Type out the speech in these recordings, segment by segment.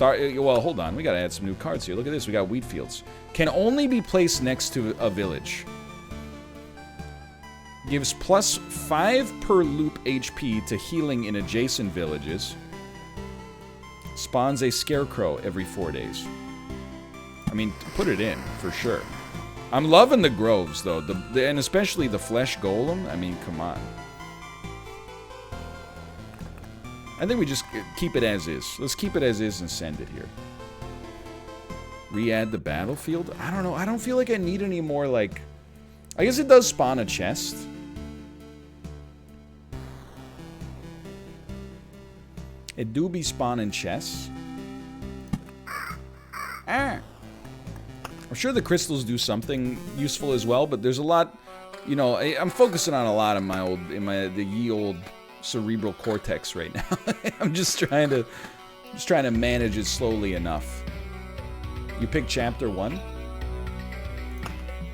Well, hold on. We got to add some new cards here. Look at this. We got wheat fields. Can only be placed next to a village. Gives plus 5 per loop HP to healing in adjacent villages. Spawns a scarecrow every 4 days. I mean, put it in, for sure. I'm loving the groves, though. And especially the flesh golem. I mean, come on. I think we just keep it as is. Let's keep it as is and send it here. Re-add the battlefield? I don't know. I don't feel like I need any more, like... I guess it does spawn a chest. It do be spawning chests. I'm sure the crystals do something useful as well, but there's a lot... You know, I'm focusing on a lot of the ye old cerebral cortex right now. I'm just trying to manage it slowly enough. You pick chapter 1?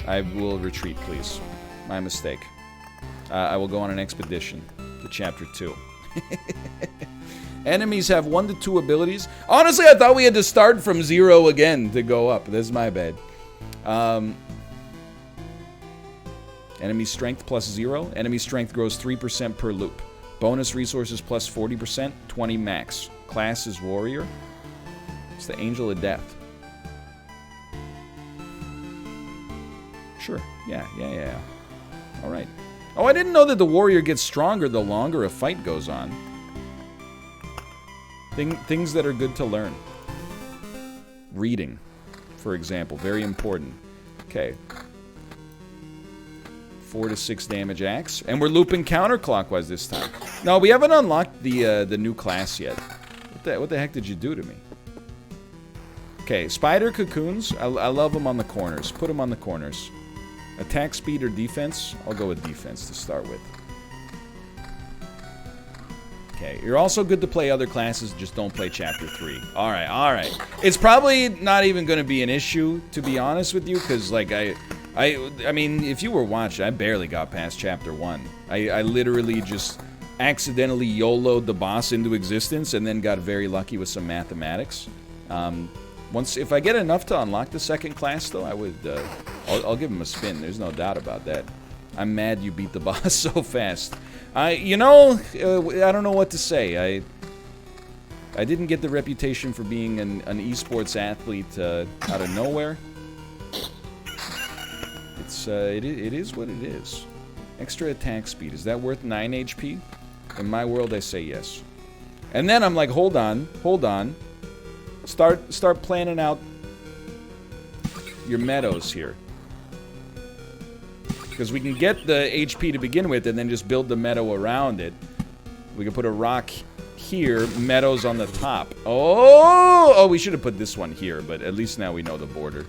I will retreat, please. My mistake. I will go on an expedition to chapter 2. Enemies have 1 to 2 abilities. Honestly, I thought we had to start from 0 again to go up. This is my bad. Enemy strength plus 0. Enemy strength grows 3% per loop. Bonus resources plus 40%, 20 max. Class is warrior. It's the Angel of Death. Sure. Yeah. All right. Oh, I didn't know that the warrior gets stronger the longer a fight goes on. Things that are good to learn. Reading, for example. Very important. Okay. 4 to 6 damage axe. And we're looping counterclockwise this time. No, we haven't unlocked the new class yet. What the heck did you do to me? Okay, spider cocoons. I love them on the corners. Put them on the corners. Attack speed or defense? I'll go with defense to start with. Okay, you're also good to play other classes, just don't play Chapter 3. Alright. It's probably not even going to be an issue, to be honest with you, because, like, I mean, if you were watching, I barely got past Chapter 1. I literally just accidentally YOLO'd the boss into existence and then got very lucky with some mathematics. If I get enough to unlock the second class, though, I would, I'll give him a spin. There's no doubt about that. I'm mad you beat the boss so fast. You know, I don't know what to say. I didn't get the reputation for being an esports athlete out of nowhere. It is what it is. Extra attack speed. Is that worth 9 HP? In my world, I say yes. And then I'm like, hold on. Start planning out your meadows here. Because we can get the HP to begin with and then just build the meadow around it. We can put a rock here, meadows on the top. Oh, we should have put this one here, but at least now we know the border.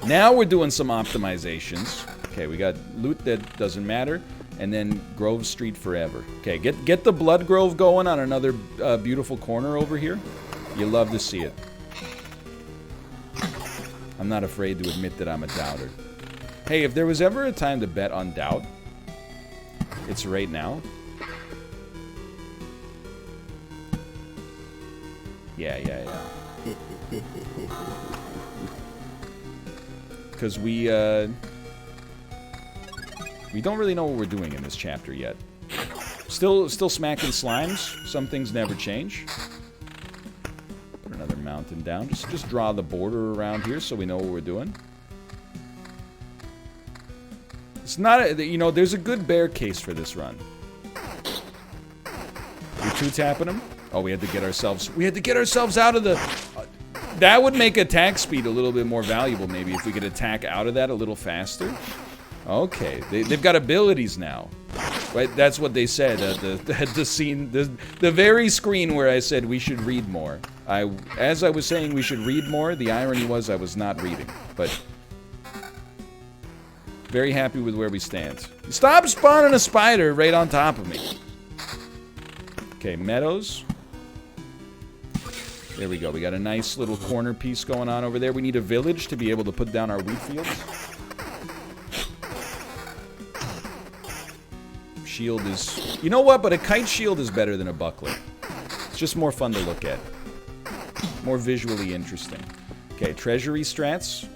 Now we're doing some optimizations. Okay, we got loot that doesn't matter. And then Grove Street forever. Okay, get the Blood Grove going on another beautiful corner over here. You love to see it. I'm not afraid to admit that I'm a doubter. Hey, if there was ever a time to bet on doubt, it's right now. Yeah. Because we don't really know what we're doing in this chapter yet. Still smacking slimes. Some things never change. Put another mountain down. Just draw the border around here so we know what we're doing. It's not, you know, there's a good bear case for this run. We're two-tapping them. Oh, we had to get ourselves out of the... that would make attack speed a little bit more valuable, maybe, if we could attack out of that a little faster. Okay, they've got abilities now. Right, that's what they said at the scene, the very screen where I said we should read more. As I was saying we should read more, the irony was I was not reading, but... very happy with where we stand. Stop spawning a spider right on top of me. Okay, meadows. There we go. We got a nice little corner piece going on over there. We need a village to be able to put down our wheat fields. Shield is... you know what? But a kite shield is better than a buckler. It's just more fun to look at. More visually interesting. Okay, Treasury strats.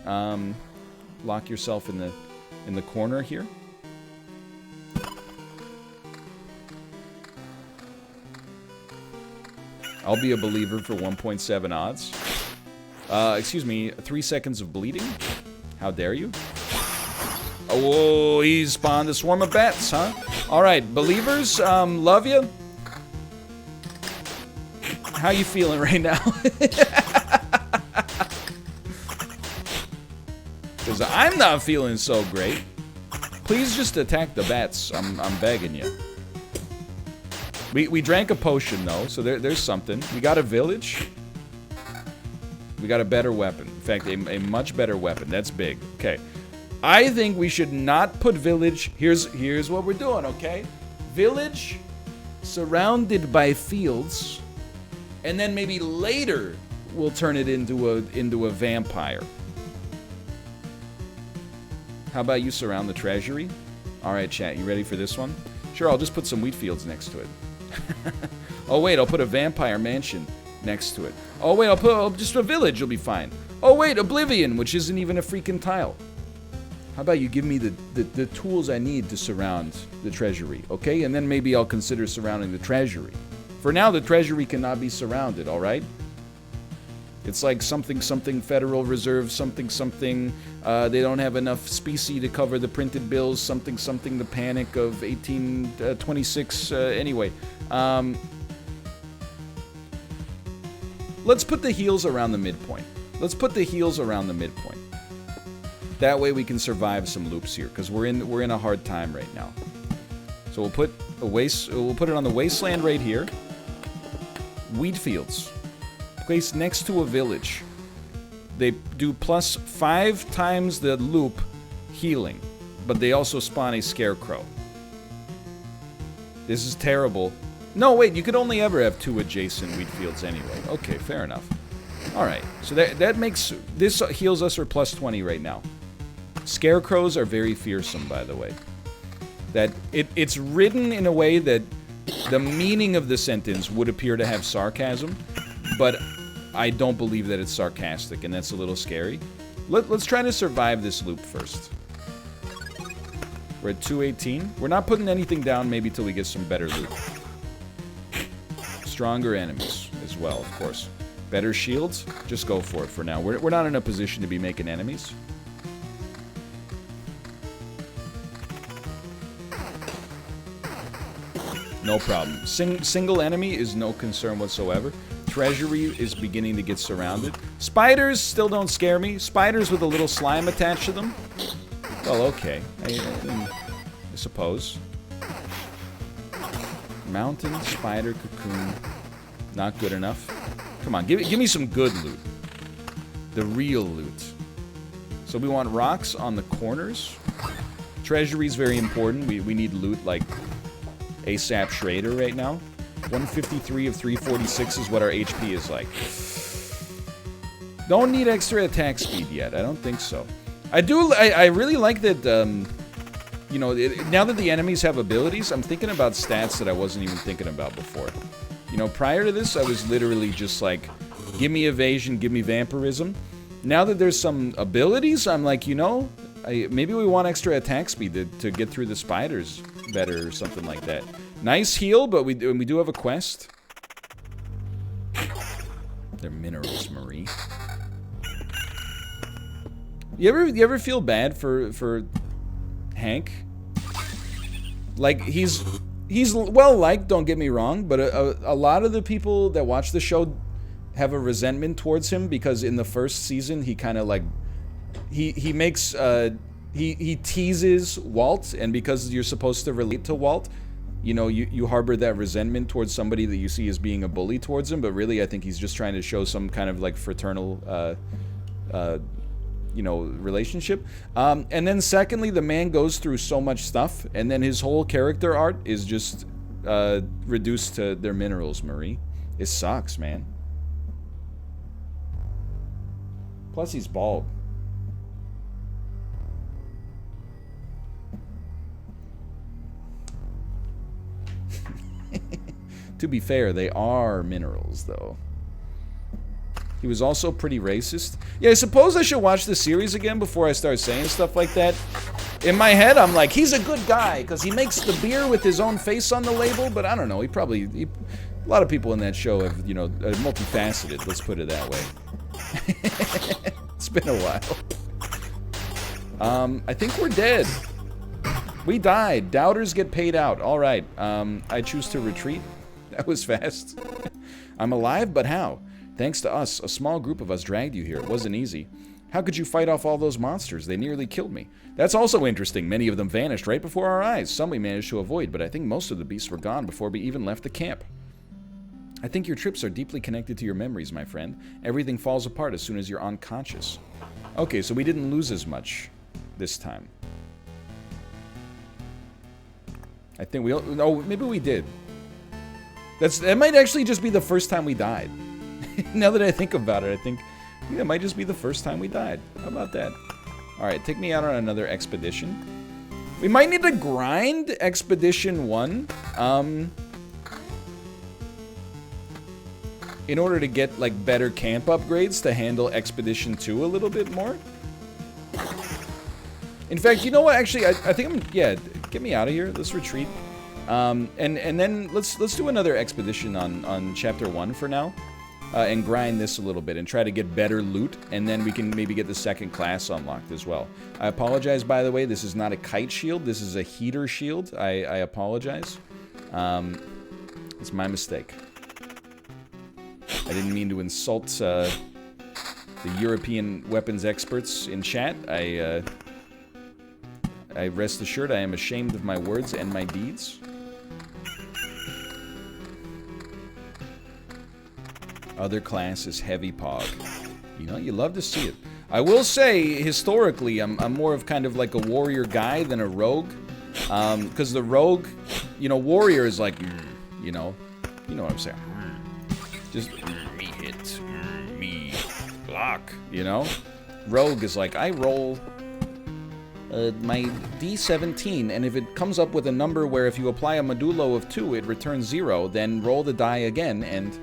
Lock yourself in the corner here. I'll be a believer for 1.7 odds. Excuse me, 3 seconds of bleeding? How dare you? Oh, he spawned a swarm of bats, huh? Alright, believers, love you. How you feeling right now? Because I'm not feeling so great. Please just attack the bats, I'm begging you. We drank a potion, though, so there's something. We got a village. We got a better weapon. In fact, a much better weapon. That's big. Okay. I think we should not put village... Here's what we're doing, okay? Village surrounded by fields, and then maybe later we'll turn it into a vampire. How about you surround the treasury? All right, chat, you ready for this one? Sure, I'll just put some wheat fields next to it. Oh wait, I'll put a vampire mansion next to it. Oh wait, I'll put just a village, you'll be fine. Oh wait, Oblivion, which isn't even a freaking tile. How about you give me the tools I need to surround the treasury, okay? And then maybe I'll consider surrounding the treasury. For now, the treasury cannot be surrounded, all right? It's like something Federal Reserve, something. They don't have enough specie to cover the printed bills, something the panic of 1826. Anyway, let's put the heels around the midpoint. That way we can survive some loops here, because we're in a hard time right now. So we'll put it on the wasteland right here. Wheat fields. Placed next to a village. They do plus 5 times the loop healing, but they also spawn a scarecrow. This is terrible. No, wait, you could only ever have 2 adjacent wheat fields anyway. Okay, fair enough. Alright, so that makes... This heals us for plus 20 right now. Scarecrows are very fearsome, by the way. That it's written in a way that the meaning of the sentence would appear to have sarcasm, but I don't believe that it's sarcastic, and that's a little scary. Let's try to survive this loop first. We're at 218. We're not putting anything down maybe till we get some better loot. Stronger enemies as well, of course. Better shields? Just go for it for now. We're not in a position to be making enemies. No problem. Single enemy is no concern whatsoever. Treasury is beginning to get surrounded. Spiders still don't scare me. Spiders with a little slime attached to them. Well, okay. I suppose. Mountain, spider, cocoon. Not good enough. Come on, give me some good loot. The real loot. So we want rocks on the corners. Treasury is very important. We need loot like ASAP Schrader right now. 153 of 346 is what our HP is like. Don't need extra attack speed yet. I don't think so. I really like that, you know, now that the enemies have abilities, I'm thinking about stats that I wasn't even thinking about before. You know, prior to this, I was literally just like, give me evasion, give me vampirism. Now that there's some abilities, I'm like, you know, maybe we want extra attack speed to get through the spiders better or something like that. Nice heal, but we do have a quest. They're minerals, Marie. You ever feel bad for Hank? Like, he's well liked, don't get me wrong, but a lot of the people that watch the show have a resentment towards him because in the first season he kind of like he makes he teases Walt, and because you're supposed to relate to Walt, you know, you harbor that resentment towards somebody that you see as being a bully towards him, but really I think he's just trying to show some kind of like fraternal you know, relationship. And then secondly, the man goes through so much stuff, and then his whole character art is just reduced to their minerals, Marie. It sucks, man. Plus he's bald. To be fair, they are minerals, though. He was also pretty racist. Yeah, I suppose I should watch the series again before I start saying stuff like that. In my head, I'm like, he's a good guy, because he makes the beer with his own face on the label, but I don't know, a lot of people in that show have, you know, multifaceted, let's put it that way. It's been a while. I think we're dead. We died. Doubters get paid out. Alright, I choose to retreat. That was fast. I'm alive, but how? Thanks to us, a small group of us dragged you here. It wasn't easy. How could you fight off all those monsters? They nearly killed me. That's also interesting. Many of them vanished right before our eyes. Some we managed to avoid, but I think most of the beasts were gone before we even left the camp. I think your trips are deeply connected to your memories, my friend. Everything falls apart as soon as you're unconscious. Okay, so we didn't lose as much this time. I think we... No, maybe we did. That might actually just be the first time we died. Now that I think about it, I think it might just be the first time we died. How about that? Alright, take me out on another expedition. We might need to grind Expedition 1. In order to get, like, better camp upgrades to handle Expedition 2 a little bit more. In fact, you know what? Actually, I think I'm... Yeah, get me out of here. Let's retreat. And then let's do another expedition on Chapter 1 for now. And grind this a little bit and try to get better loot, and then we can maybe get the second class unlocked as well. I apologize, by the way, this is not a kite shield, this is a heater shield. I apologize. It's my mistake. I didn't mean to insult the European weapons experts in chat. I rest assured I am ashamed of my words and my deeds. Other class is heavy pog. You know, you love to see it. I will say, historically, I'm more of kind of like a warrior guy than a rogue. Because the rogue, you know, warrior is like, you know what I'm saying. Just, me hit, me block, you know? Rogue is like, I roll my D17, and if it comes up with a number where if you apply a modulo of 2, it returns 0, then roll the die again, and...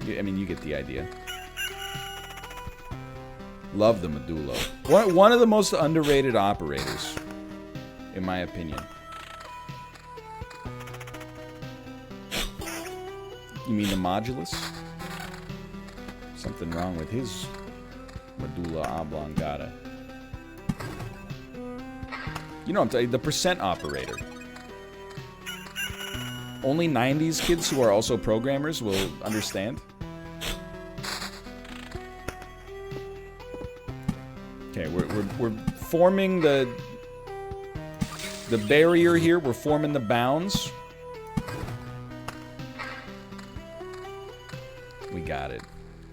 I mean, you get the idea. Love the modulo. One of the most underrated operators, in my opinion. You mean the modulus? Something wrong with his medulla oblongata. You know what I'm talking, the percent operator. Only 90s kids who are also programmers will understand. Okay, we're forming the barrier here. We're forming the bounds. We got it.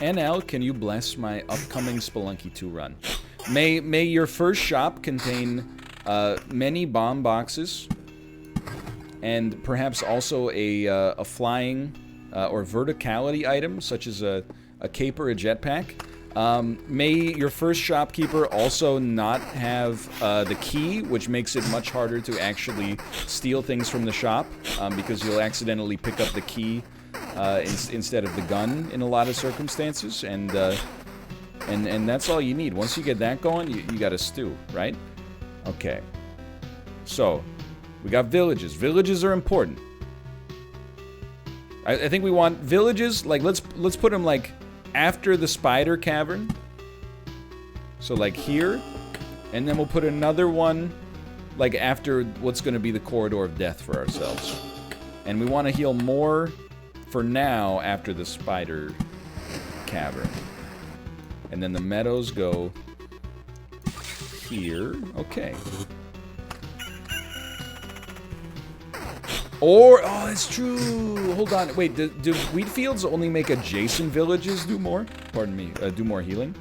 NL, can you bless my upcoming Spelunky 2 run? May your first shop contain many bomb boxes, and perhaps also a flying or verticality item, such as a cape or a jetpack. May your first shopkeeper also not have the key, which makes it much harder to actually steal things from the shop, because you'll accidentally pick up the key instead of the gun in a lot of circumstances, and that's all you need. Once you get that going, you got a stew, right? Okay. So, we got villages. Villages are important. I think we want villages, like, let's put them, like, after the spider cavern. So, like, here. And then we'll put another one, like, after what's going to be the corridor of death for ourselves. And we want to heal more, for now, after the spider cavern. And then the meadows go here. Okay. Or, oh, that's true. Hold on. Wait, do wheat fields only make adjacent villages do more? Pardon me, do more healing?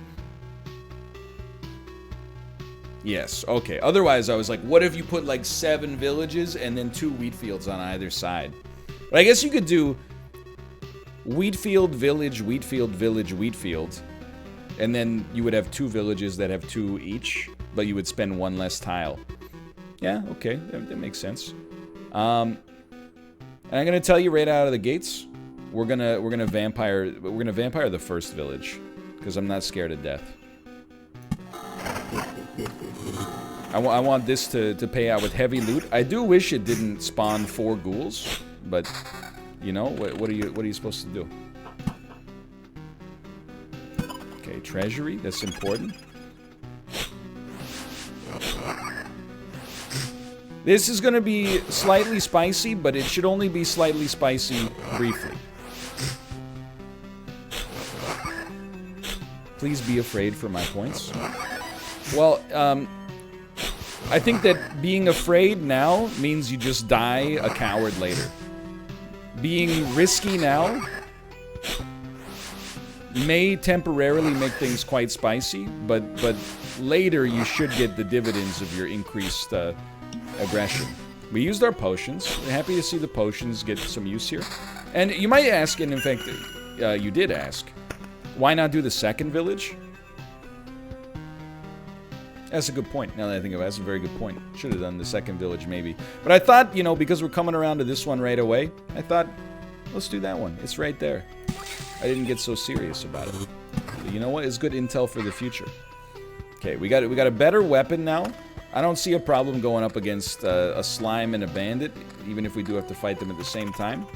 Yes, okay. Otherwise, I was like, what if you put like 7 villages and then 2 wheat fields on either side? But I guess you could do wheat field, village, wheat field, village, wheat field. And then you would have 2 villages that have 2 each, but you would spend 1 less tile. Yeah, okay, that makes sense. And I'm going to tell you right out of the gates, we're gonna vampire the first village because I'm not scared of death. I want this to pay out with heavy loot. I do wish it didn't spawn 4 ghouls, but you know what are you supposed to do? Okay, treasury, that's important. This is gonna be slightly spicy, but it should only be slightly spicy briefly. Please be afraid for my points. Well, I think that being afraid now means you just die a coward later. Being risky now may temporarily make things quite spicy, but later you should get the dividends of your increased aggression. We used our potions. We're happy to see the potions get some use here. And you might ask, and in fact, you did ask, why not do the second village? That's a good point. Now that I think of it, that's a very good point. Should have done the second village, maybe. But I thought, you know, because we're coming around to this one right away, I thought, let's do that one. It's right there. I didn't get so serious about it. You know what? It's good intel for the future. Okay, we got a better weapon now. I don't see a problem going up against a slime and a bandit, even if we do have to fight them at the same time.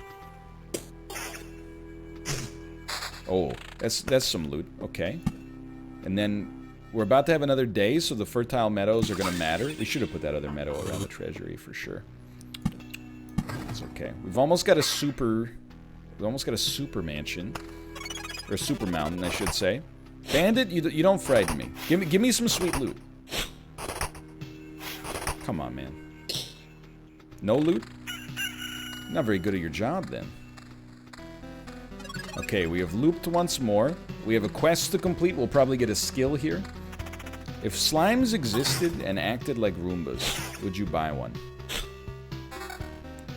Oh, that's some loot. Okay. And then we're about to have another day, so the fertile meadows are going to matter. We should have put that other meadow around the treasury for sure. It's okay. We've almost got a super mansion, or a super mountain, I should say. Bandit, you don't frighten me. Give me some sweet loot. Come on, man. No loot? Not very good at your job, then. Okay, we have looped once more. We have a quest to complete. We'll probably get a skill here. If slimes existed and acted like Roombas, would you buy one?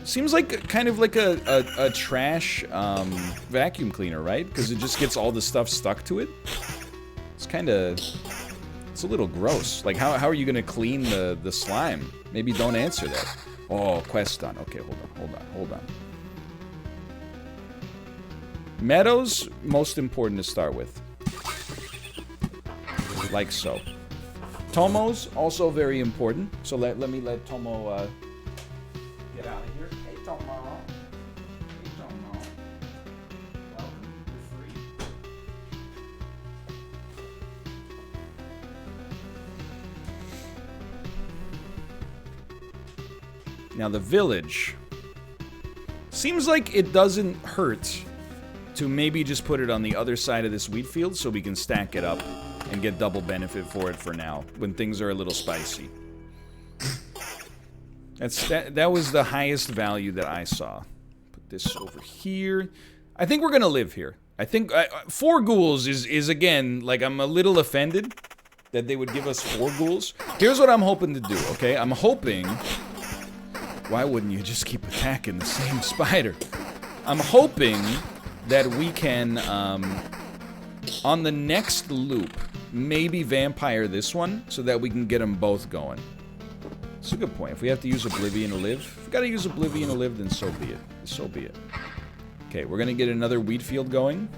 Seems like kind of like a trash vacuum cleaner, right? Because it just gets all the stuff stuck to it. It's kind of... It's a little gross. Like, how are you going to clean the slime? Maybe don't answer that. Oh, quest done. Okay, hold on. Meadows, most important to start with. Like so. Tomo's also very important. So let me let Tomo get out of here. Hey, Tomo. Hey, Tomo. Welcome. You're free. Now the village. Seems like it doesn't hurt to maybe just put it on the other side of this wheat field so we can stack it up and get double benefit for it for now, when things are a little spicy. That was the highest value that I saw. Put this over here. I think we're gonna live here. I think 4 ghouls is again, like, I'm a little offended that they would give us 4 ghouls. Here's what I'm hoping to do, okay? I'm hoping... Why wouldn't you just keep attacking the same spider? I'm hoping that we can, on the next loop, maybe vampire this one so that we can get them both going. It's a good point. If we have to use Oblivion to live, if we gotta use Oblivion to live, then so be it. So be it. Okay, we're gonna get another wheat field going.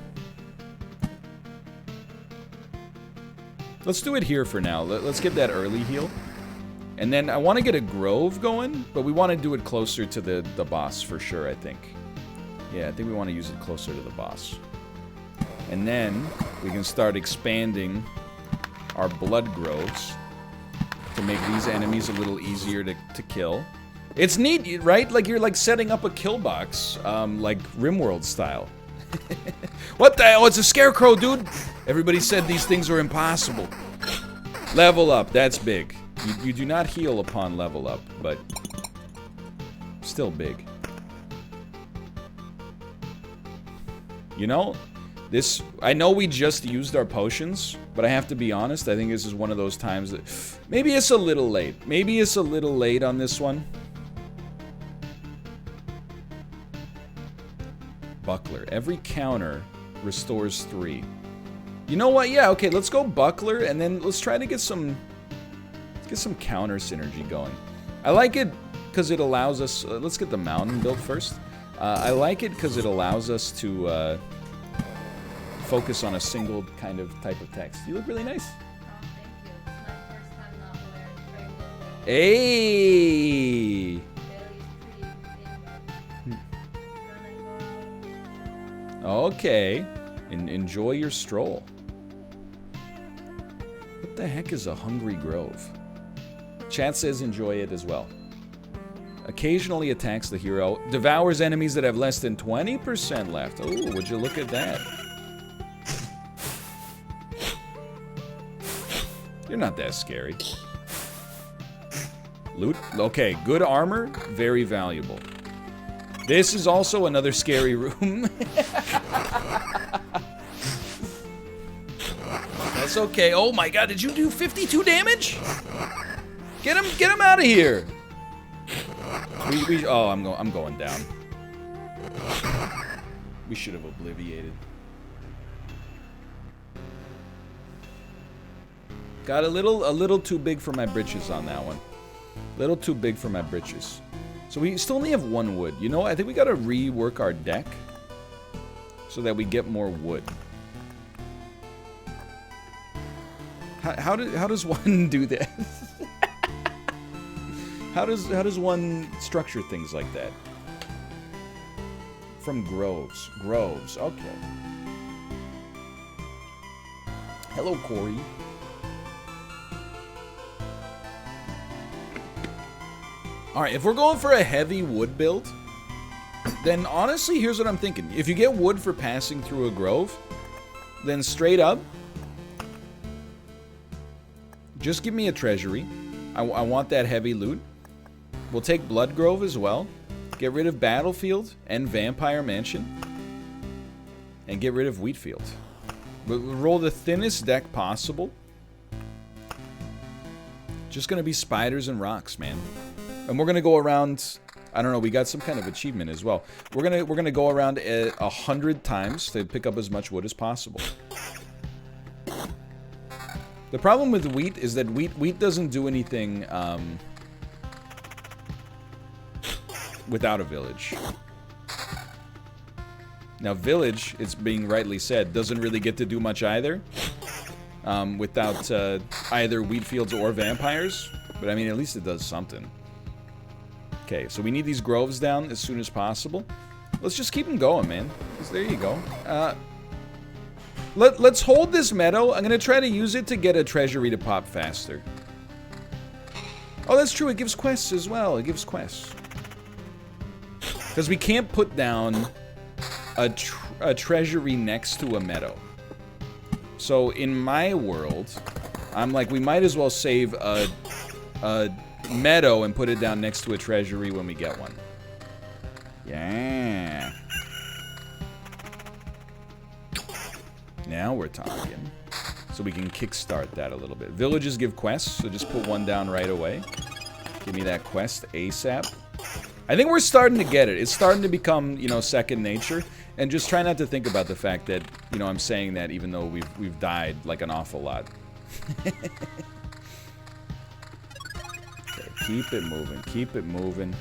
Let's do it here for now. Let's get that early heal. And then I want to get a grove going, but we want to do it closer to the boss for sure, I think. Yeah, I think we want to use it closer to the boss. And then we can start expanding our blood groves to make these enemies a little easier to kill. It's neat, right? Like you're like setting up a kill box, like RimWorld style. What the hell? It's a scarecrow, dude! Everybody said these things were impossible. Level up, that's big. You do not heal upon level up, but still big. You know, this, I know we just used our potions, but I have to be honest, I think this is one of those times that maybe it's a little late. Maybe it's a little late on this one. Buckler. Every counter restores 3. You know what? Yeah, okay, let's go Buckler, and then let's try to get some counter synergy going. I like it because it allows us... let's get the mountain built first. I like it because it allows us to focus on a single kind of type of text. You look really nice. Oh, thank you. It's my first time not wearing frames. Hey! Okay. Enjoy your stroll. What the heck is a hungry grove? Chat says enjoy it as well. Occasionally attacks the hero. Devours enemies that have less than 20% left. Oh, would you look at that? You're not that scary. Loot? Okay, good armor. Very valuable. This is also another scary room. That's okay. Oh my god, did you do 52 damage? Get him out of here. Oh, I'm going down. We should have obliviated. Got a little too big for my britches on that one. Little too big for my britches. So we still only have 1 wood. You know, I think we gotta rework our deck so that we get more wood. How does one do that? How does one structure things like that? From groves. Groves, okay. Hello, Corey. Alright, if we're going for a heavy wood build, then honestly, here's what I'm thinking. If you get wood for passing through a grove, then straight up, just give me a treasury. I want that heavy loot. We'll take Blood Grove as well. Get rid of Battlefield and Vampire Mansion. And get rid of Wheatfield. We'll roll the thinnest deck possible. Just gonna be spiders and rocks, man. And we're gonna go around. I don't know. We got some kind of achievement as well. We're gonna go around 100 times to pick up as much wood as possible. The problem with wheat is that wheat doesn't do anything without a village. Now, village, it's being rightly said, doesn't really get to do much either without either wheat fields or vampires. But I mean, at least it does something. Okay, so we need these groves down as soon as possible. Let's just keep them going, man. There you go. Let's hold this meadow. I'm going to try to use it to get a treasury to pop faster. Oh, that's true. It gives quests as well. It gives quests. Because we can't put down a treasury next to a meadow. So in my world, I'm like, we might as well save a meadow and put it down next to a treasury when we get one. Yeah. Now we're talking. So we can kickstart that a little bit. Villages give quests, so just put one down right away. Give me that quest ASAP. I think we're starting to get it. It's starting to become, you know, second nature. And just try not to think about the fact that, you know, I'm saying that even though we've died like an awful lot. Okay, keep it moving. Keep it moving.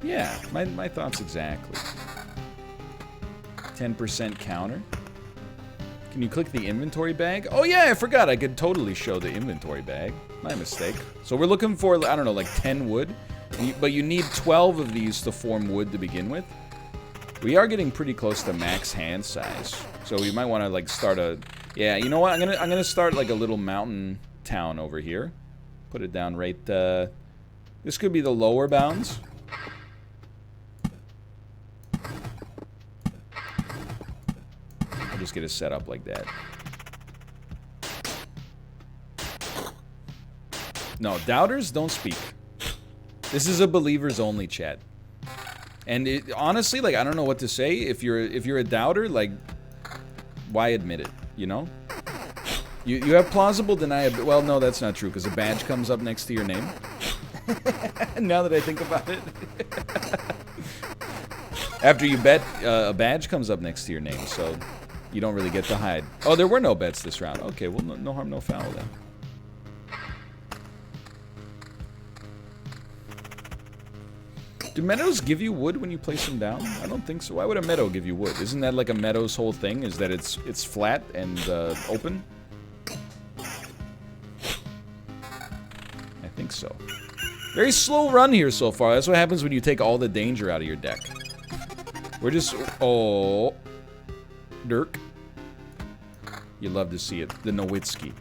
Yeah, my thoughts exactly. 10% counter. Can you click the inventory bag? Oh yeah, I forgot. I could totally show the inventory bag. My mistake. So we're looking for, I don't know, like 10 wood. But you need 12 of these to form wood to begin with. We are getting pretty close to max hand size. So we might want to like start a... Yeah, you know what? I'm gonna start like a little mountain town over here. Put it down right... This could be the lower bounds. I'll just get it set up like that. No, doubters don't speak. This is a believers only chat. And it, honestly, like, I don't know what to say. If you're a doubter, like, why admit it, you know? You have plausible deniability. Well, no, that's not true, because a badge comes up next to your name. Now that I think about it. After you bet, a badge comes up next to your name, so you don't really get to hide. Oh, there were no bets this round. Okay, well, no harm, no foul then. Do meadows give you wood when you place them down? I don't think so. Why would a meadow give you wood? Isn't that like a meadow's whole thing? Is that it's flat and open? I think so. Very slow run here so far. That's what happens when you take all the danger out of your deck. We're just... Oh. Dirk. You love to see it. The Nowitzki.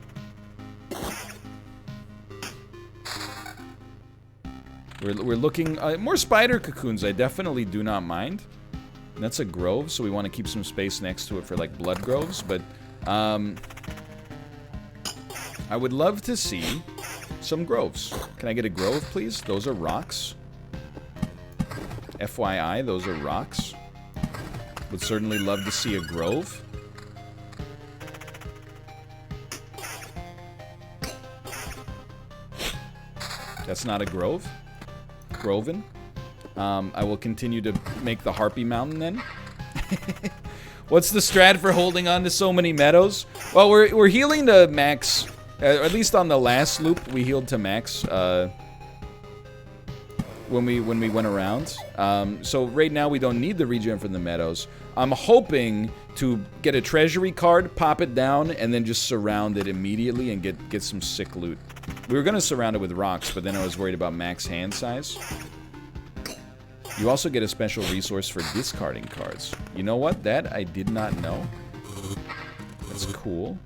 We're looking... more spider cocoons, I definitely do not mind. And that's a grove, so we want to keep some space next to it for, like, blood groves. But, I would love to see some groves. Can I get a grove, please? Those are rocks. FYI, those are rocks. Would certainly love to see a grove. That's not a grove. Groven. I will continue to make the Harpy Mountain then. What's the strat for holding on to so many meadows? Well, we're healing to max. At least on the last loop, we healed to max when we went around. So right now we don't need the regen from the meadows. I'm hoping to get a treasury card, pop it down, and then just surround it immediately and get some sick loot. We were gonna surround it with rocks, but then I was worried about max hand size. You also get a special resource for discarding cards. You know what? That I did not know. That's cool.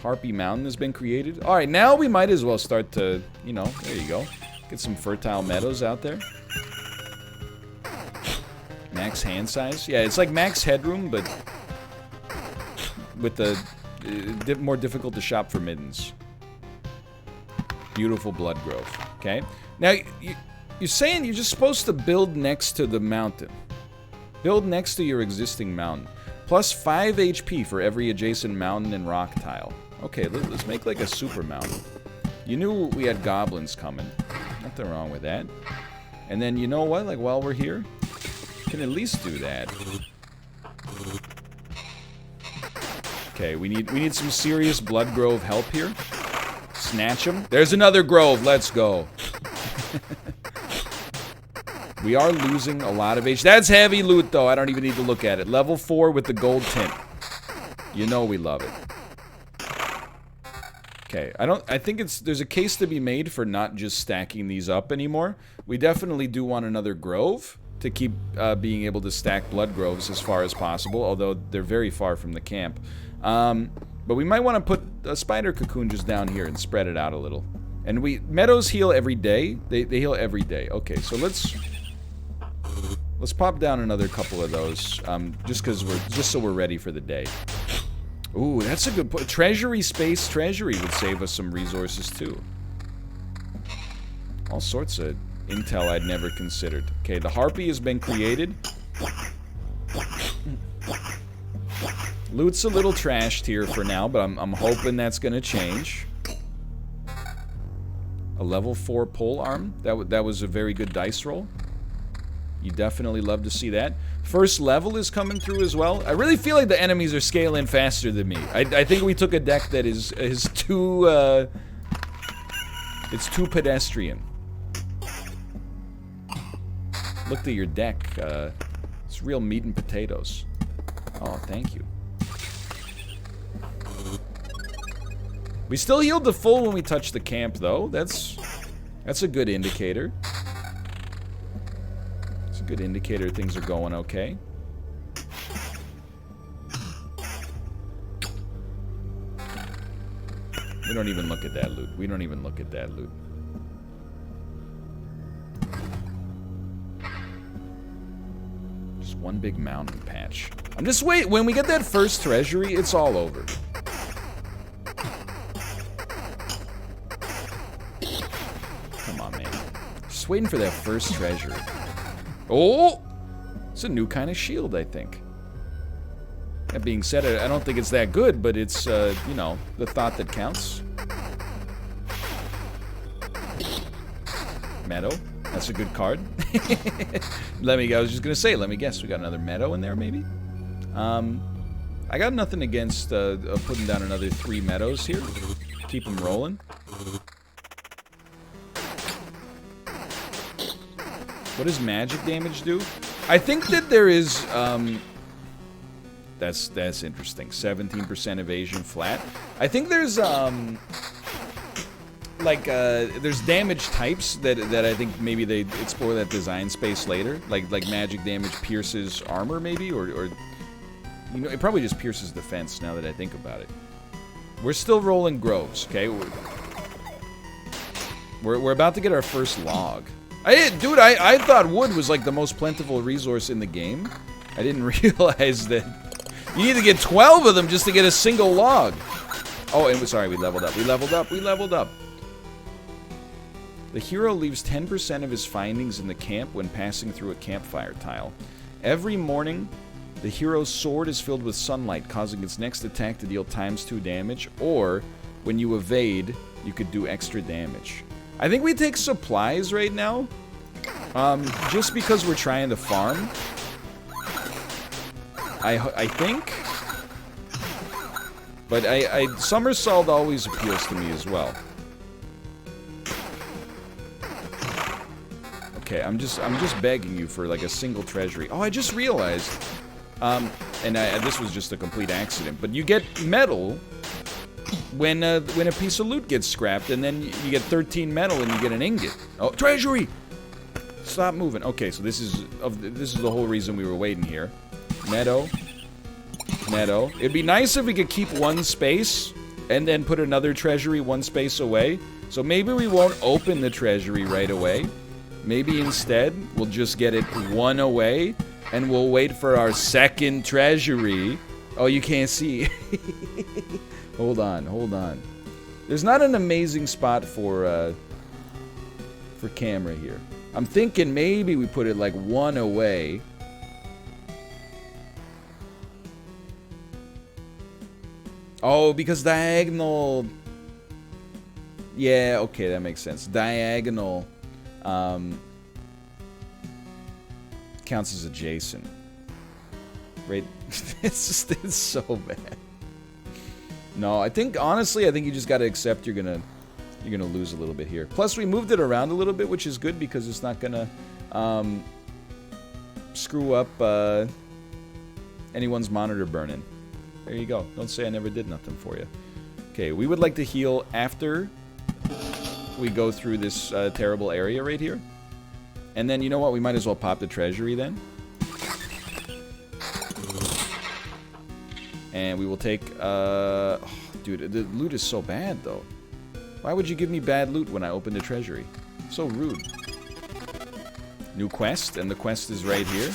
Harpy Mountain has been created. Alright, now we might as well start to, you know, there you go. Get some fertile meadows out there. Max hand size. Yeah, it's like max headroom, but with the more difficult to shop for middens. Beautiful blood grove. Okay. Now, you're saying you're just supposed to build next to the mountain. Build next to your existing mountain. Plus 5 HP for every adjacent mountain and rock tile. Okay, let's make like a super mountain. You knew we had goblins coming. Nothing wrong with that. And then, you know what? Like, while we're here, we can at least do that. Okay, we need some serious blood grove help here. Snatch them. There's another grove. Let's go. We are losing a lot of HP. That's heavy loot, though. I don't even need to look at it. Level 4 with the gold tint. You know we love it. Okay, I think there's a case to be made for not just stacking these up anymore. We definitely do want another grove to keep being able to stack blood groves as far as possible, although they're very far from the camp. But we might want to put a spider cocoon just down here and spread it out a little. And meadows heal every day. They heal every day. Okay, so let's pop down another couple of those, just so we're ready for the day. Ooh, that's a good point. Treasury space. Treasury would save us some resources too. All sorts of intel I'd never considered. Okay, the Harpy has been created. Loot's a little trashed here for now, but I'm hoping that's gonna change. A level 4 pole arm. That was a very good dice roll. You definitely love to see that. First level is coming through as well. I really feel like the enemies are scaling faster than me. I think we took a deck that is too it's too pedestrian. Looked at your deck. It's real meat and potatoes. Oh, thank you. We still healed the full when we touched the camp, though. That's a good indicator. It's a good indicator things are going okay. We don't even look at that loot. We don't even look at that loot. Just one big mountain patch. I'm just waiting. When we get that first treasury, it's all over. Come on, man. Just waiting for that first treasury. Oh! It's a new kind of shield, I think. That being said, I don't think it's that good, but it's, you know, the thought that counts. Meadow. That's a good card. I was just gonna say, let me guess, we got another Meadow in there, maybe? I got nothing against putting down another 3 Meadows here. Keep them rolling. What does magic damage do? I think that there is, that's interesting. 17% evasion flat. I think there's, there's damage types that I think maybe they explore that design space later. Like magic damage pierces armor, maybe, or you know, it probably just pierces defense. Now that I think about it, we're still rolling groves. Okay, we're about to get our first log. Dude, I thought wood was like the most plentiful resource in the game. I didn't realize that you need to get 12 of them just to get a single log. Oh, and sorry, we leveled up. We leveled up. We leveled up. The hero leaves 10% of his findings in the camp when passing through a campfire tile. Every morning, the hero's sword is filled with sunlight, causing its next attack to deal ×2 damage, or when you evade, you could do extra damage. I think we take supplies right now, just because we're trying to farm. I think. But Summer Salt always appeals to me as well. Okay, I'm just begging you for like a single treasury. Oh, I just realized, this was just a complete accident, but you get metal when a piece of loot gets scrapped, and then you get 13 metal and you get an ingot. Oh, treasury! Stop moving. Okay, so this is the whole reason we were waiting here. Meadow. It'd be nice if we could keep one space and then put another treasury one space away. So maybe we won't open the treasury right away. Maybe instead we'll just get it one away and we'll wait for our second treasury. Oh, you can't see. Hold on. There's not an amazing spot for camera here. I'm thinking maybe we put it like one away. Oh, because diagonal. Yeah, okay, that makes sense. Diagonal counts as adjacent. Right? It's so bad. No, honestly, I think you just gotta accept you're gonna lose a little bit here. Plus, we moved it around a little bit, which is good because it's not gonna screw up anyone's monitor burning. There you go. Don't say I never did nothing for you. Okay, we would like to heal after we go through this terrible area right here. And then, you know what? We might as well pop the treasury then. And we will take, oh, dude, the loot is so bad, though. Why would you give me bad loot when I open the treasury? So rude. New quest, and the quest is right here.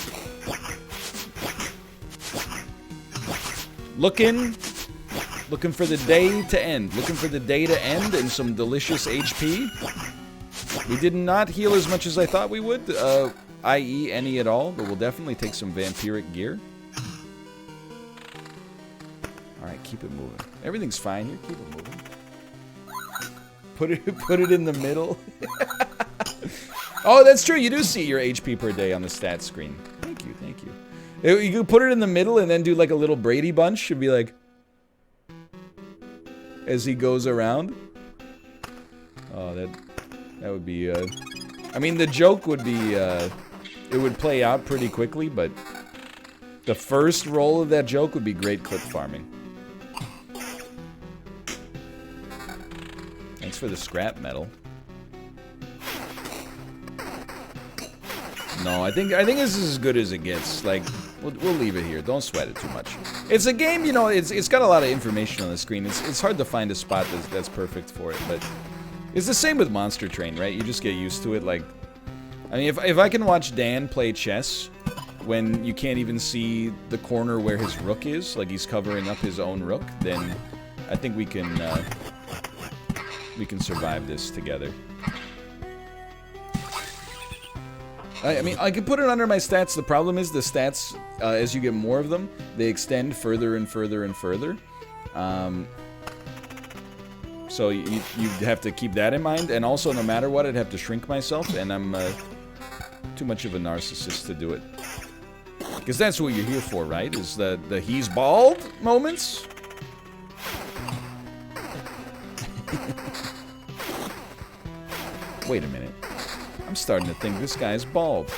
Looking for the day to end. Looking for the day to end and some delicious HP. We did not heal as much as I thought we would, i.e. any at all, but we'll definitely take some vampiric gear. Alright, keep it moving. Everything's fine here. Keep it moving. Put it in the middle. Oh, that's true. You do see your HP per day on the stats screen. Thank you. You could put it in the middle and then do like a little Brady Bunch. It'd be like, as he goes around. Oh, that would be, I mean, the joke would be, it would play out pretty quickly, but the first roll of that joke would be great clip farming. Thanks for the scrap metal. No, I think this is as good as it gets. Like, we'll leave it here. Don't sweat it too much. It's a game, you know. It's got a lot of information on the screen. It's hard to find a spot that's perfect for it. But it's the same with Monster Train, right? You just get used to it. Like, I mean, if I can watch Dan play chess when you can't even see the corner where his rook is, like he's covering up his own rook, then I think we can survive this together. I mean, I could put it under my stats. The problem is the stats, as you get more of them, they extend further and further and further. So you have to keep that in mind. And also, no matter what, I'd have to shrink myself. And I'm too much of a narcissist to do it. Because that's what you're here for, right? Is the he's bald moments? Wait a minute. I'm starting to think this guy's bald.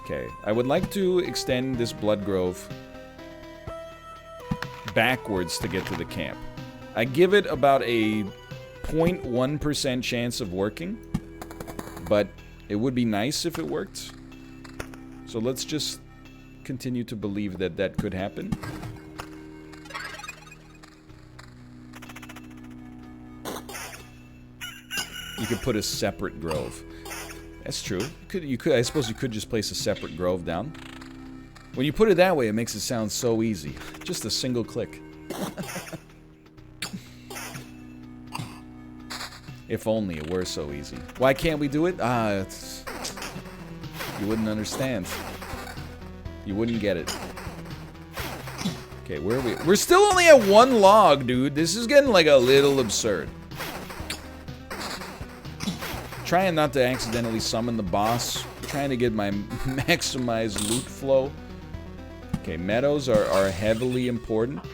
Okay, I would like to extend this blood grove backwards to get to the camp. I give it about a 0.1% chance of working, but it would be nice if it worked. So let's just continue to believe that that could happen. You could put a separate grove. That's true. You could. I suppose you could just place a separate grove down. When you put it that way, it makes it sound so easy. Just a single click. If only it were so easy. Why can't we do it? You wouldn't understand. You wouldn't get it. Okay, where are we? We're still only at 1 log, dude. This is getting like a little absurd. Trying not to accidentally summon the boss. Trying to get my maximized loot flow. Okay, meadows are heavily important.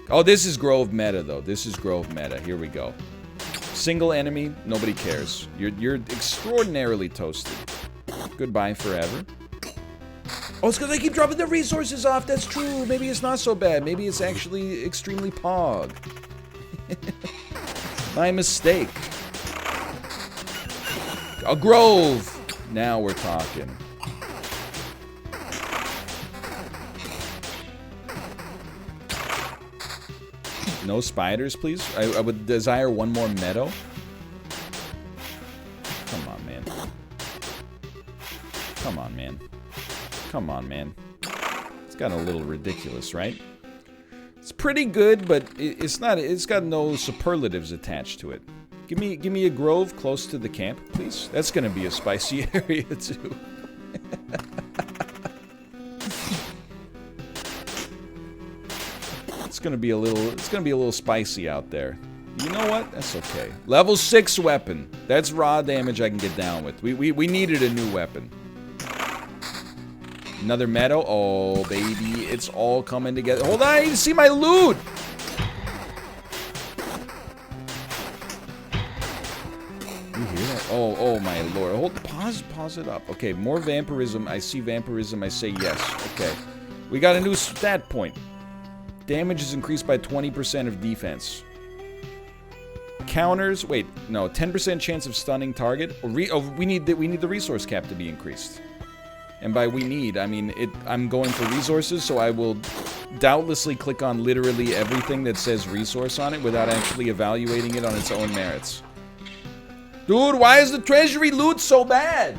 Oh, this is Grove meta, though. This is Grove meta. Here we go. Single enemy, nobody cares. You're extraordinarily toasted. Goodbye forever. Oh, it's because I keep dropping the resources off. That's true. Maybe it's not so bad. Maybe it's actually extremely pog. My mistake. A grove! Now we're talking. No spiders, please? I would desire 1 more meadow. Come on, man. Come on, man. Come on, man. It's gotten a little ridiculous, right? It's pretty good, but it's not. It's got no superlatives attached to it. Give me a grove close to the camp, please. That's gonna be a spicy area too. It's gonna be a little spicy out there. You know what? That's okay. Level 6 weapon. That's raw damage I can get down with. We needed a new weapon. Another meadow. Oh baby, it's all coming together. Hold on, I need to see my loot. You hear that? Oh my lord. Hold, pause it up. Okay, more vampirism. I see vampirism. I say yes. Okay. We got a new stat point. Damage is increased by 20% of defense. Counters. Wait, no. 10% chance of stunning target. We need the resource cap to be increased. And by we need, I mean I'm going for resources, so I will doubtlessly click on literally everything that says resource on it without actually evaluating it on its own merits. Dude, why is the treasury loot so bad?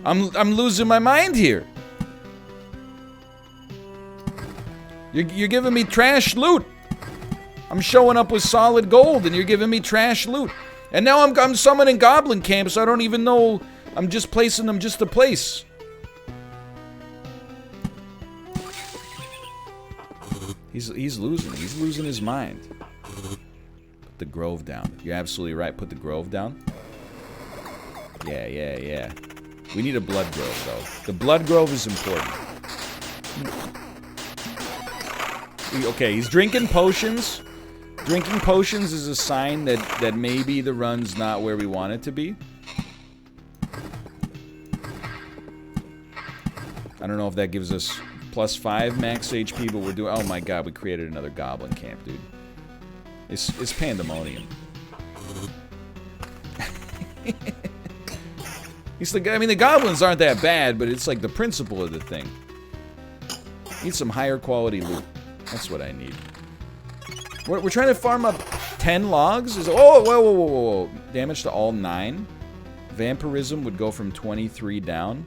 I'm losing my mind here. You're giving me trash loot. I'm showing up with solid gold, and you're giving me trash loot. And now I'm summoning goblin camps. I don't even know. I'm just placing them just to place. He's losing. He's losing his mind. Put the grove down. You're absolutely right. Put the grove down. Yeah. We need a blood grove, though. The blood grove is important. Okay, he's drinking potions. Drinking potions is a sign that maybe the run's not where we want it to be. I don't know if that gives us +5 max HP, but we're doing... Oh my god, we created another goblin camp, dude. It's pandemonium. I mean, the goblins aren't that bad, but it's like the principle of the thing. Need some higher quality loot. That's what I need. We're trying to farm up 10 logs? Oh, whoa. Damage to all 9. Vampirism would go from 23 down.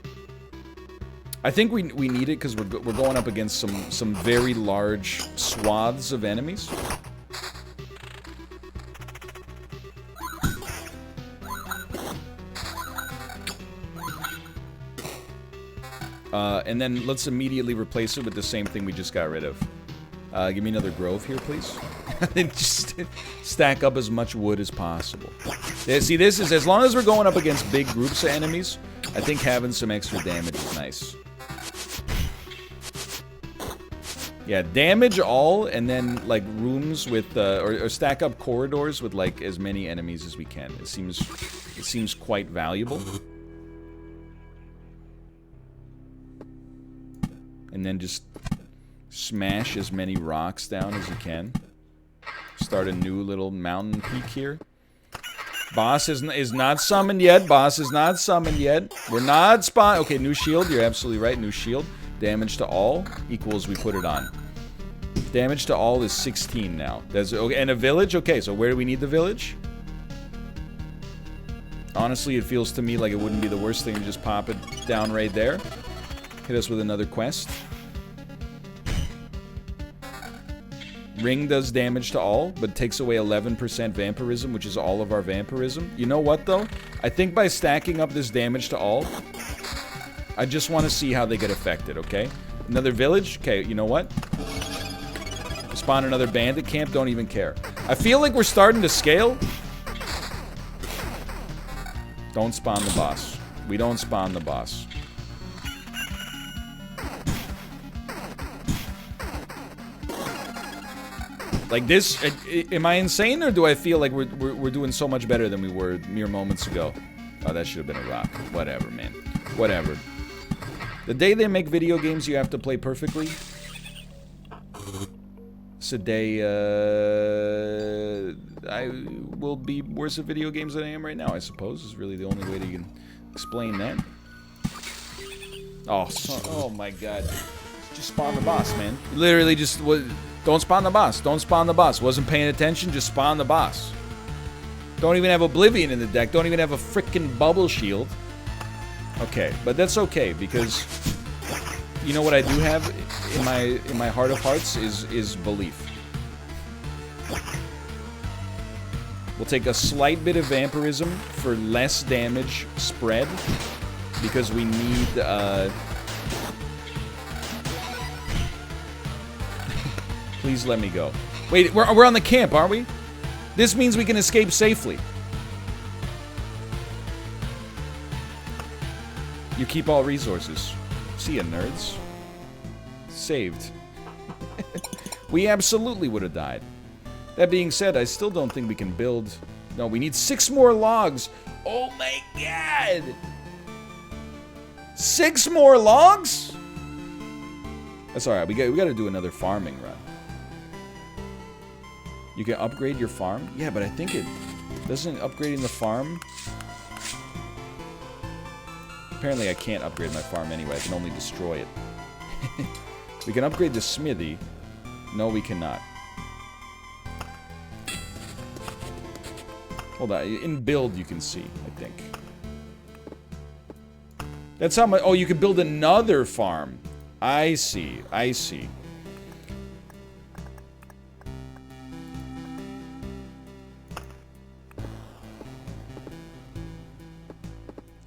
I think we need it because we're going up against some very large swaths of enemies. And then let's immediately replace it with the same thing we just got rid of. Give me another grove here, please. And just stack up as much wood as possible. Yeah, see, this is, as long as we're going up against big groups of enemies, I think having some extra damage is nice. Yeah, damage all, and then like rooms with, or stack up corridors with like as many enemies as we can. It seems quite valuable. And then just smash as many rocks down as you can. Start a new little mountain peak here. Boss is not summoned yet. Boss is not summoned yet. We're not spawn. Okay, new shield. You're absolutely right. New shield. Damage to all equals we put it on. Damage to all is 16 now. That's okay. And a village. Okay, so where do we need the village? Honestly, it feels to me like it wouldn't be the worst thing to just pop it down right there. Hit us with another quest. Ring does damage to all, but takes away 11% vampirism, which is all of our vampirism. You know what, though? I think by stacking up this damage to all, I just want to see how they get affected, okay? Another village? Okay, you know what? Spawn another bandit camp? Don't even care. I feel like we're starting to scale. Don't spawn the boss. We don't spawn the boss. Like this, am I insane, or do I feel like we're doing so much better than we were mere moments ago? Oh, that should have been a rock. Whatever, man. Whatever. The day they make video games you have to play perfectly, it's a day, I will be worse at video games than I am right now, I suppose, is really the only way that you can explain that. Oh, oh my god. Just spawn the boss, man. Literally just... Don't spawn the boss. Don't spawn the boss. Wasn't paying attention. Just spawn the boss. Don't even have Oblivion in the deck. Don't even have a freaking bubble shield. Okay, but that's okay because you know what I do have in my heart of hearts is belief. We'll take a slight bit of vampirism for less damage spread because we need Please let me go. Wait, we're on the camp, aren't we? This means we can escape safely. You keep all resources. See ya, nerds. Saved. We absolutely would have died. That being said, I still don't think we can build... No, we need 6 more logs. Oh my god! 6 more logs? That's alright, we got to do another farming run. You can upgrade your farm? Yeah, but I think it... Doesn't upgrading the farm... Apparently I can't upgrade my farm anyway. I can only destroy it. We can upgrade the smithy. No, we cannot. Hold on. In build, you can see, I think. That's how much... Oh, you can build another farm. I see. I see.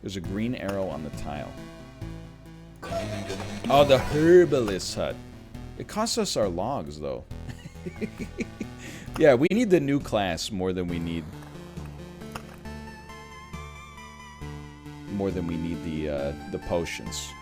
There's a green arrow on the tile. Oh, the herbalist hut. It costs us our logs, though. Yeah, we need the new class more than we need... More than we need the potions.